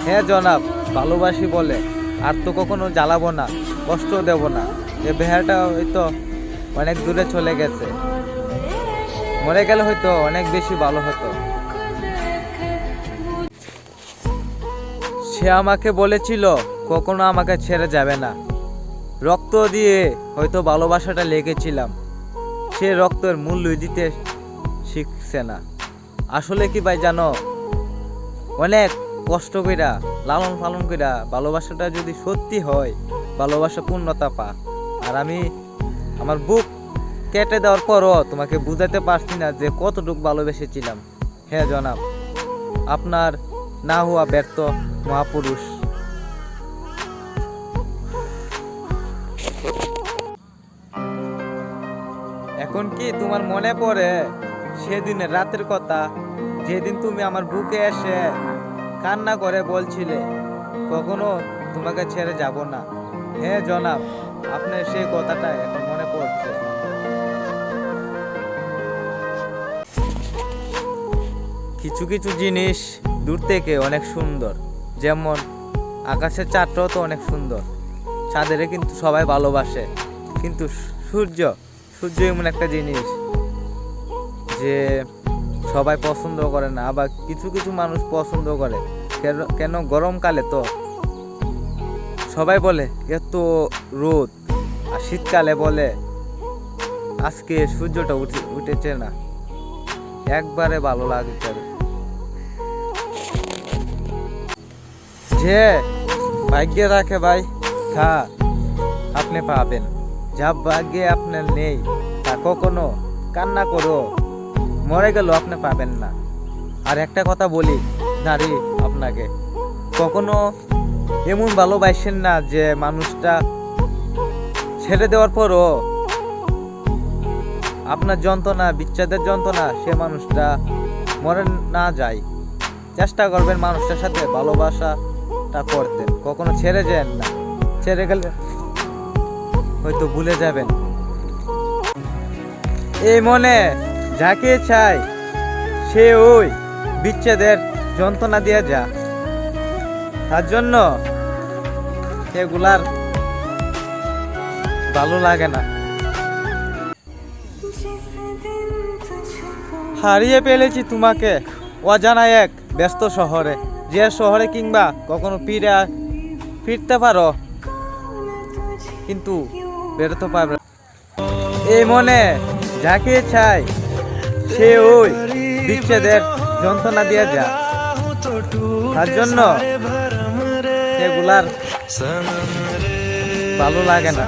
হ্যাঁ জনাব, ভালোবাসি বলে আর তো কখনো জ্বালাবো না, কষ্ট দেব না। এ বেহাটা হয়তো অনেক দূরে চলে গেছে, মরে গেলে হয়তো অনেক বেশি ভালো হতো। সে আমাকে বলেছিল কখনো আমাকে ছেড়ে যাবে না। রক্ত দিয়ে হয়তো ভালোবাসাটা লেগেছিলাম, সে রক্তের মূল্য দিতে শিখছে না। আসলে কি ভাই জানো, অনেক কষ্ট কইরা লালন পালন কইরা ভালোবাসাটা যদি সত্যি হয়, ভালোবাসা পূর্ণতা পা। আর আমি আমার বুক কেটে দেওয়ার পরও তোমাকে বুঝাতে পারছি না যে কতটুকু ভালোবেসেছিলাম। হ্যাঁ জনাব, আপনার না হওয়া ব্যর্থ মহাপুরুষ। এখন কি তোমার মনে পড়ে সেদিনের রাতের কথা, যেদিন তুমি আমার বুকে এসে কান্না করে বলছিলে কখনো তোমাকে ছেড়ে যাব না? হ্যাঁ জনাব, আপনার সেই কথাটা এখন মনে পড়ছে। কিছু কিছু জিনিস দূর থেকে অনেক সুন্দর, যেমন আকাশের চাঁদটাও তো অনেক সুন্দর। চাঁদেরে কিন্তু সবাই ভালোবাসে, কিন্তু সূর্য এমন একটা জিনিস যে সবাই পছন্দ করে না, আবার কিছু কিছু মানুষ পছন্দ করে। কেন গরমকালে তো সবাই বলে এত রোদ, আর শীতকালে বলে আজকে সূর্যটা উঠেছে না। একবারে ভালো লাগে। যে ভাগ্যে রাখে ভাই তা আপনি পাবেন, যা ভাগ্যে আপনার নেই তা কখনো কান্না করো মরে গেল আপনি পাবেন না। আর একটা কথা বলি নারী, আপনাকে কখনো এমন ভালোবাসেন না যে মানুষটা ছেড়ে দেওয়ার পরও আপনার যন্ত্রণা, বিচ্ছেদের যন্ত্রণা, সে মানুষটা মরে না যায়। চেষ্টা করবেন মানুষটার সাথে ভালোবাসাটা করতে, কখনো ছেড়ে যান না। ছেড়ে গেলে হয়তো ভুলে যাবেন। এই মনে যাকে চাই সে ওই বিচ্ছেদের যন্ত্রণা দিয়ে যা, তার জন্য এগুলার ভালো লাগে না। হারিয়ে ফেলেছি তোমাকে অজানা এক ব্যস্ত শহরে, যে শহরে কিংবা কখনো ফিরতে পারো কিন্তু বেরোতে পারবে। এই মনে যাকে চাই সে ওই বিচ্ছেদের যন্ত্রণা দিয়ে যা, তার জন্য এগুলার ভালো লাগে না।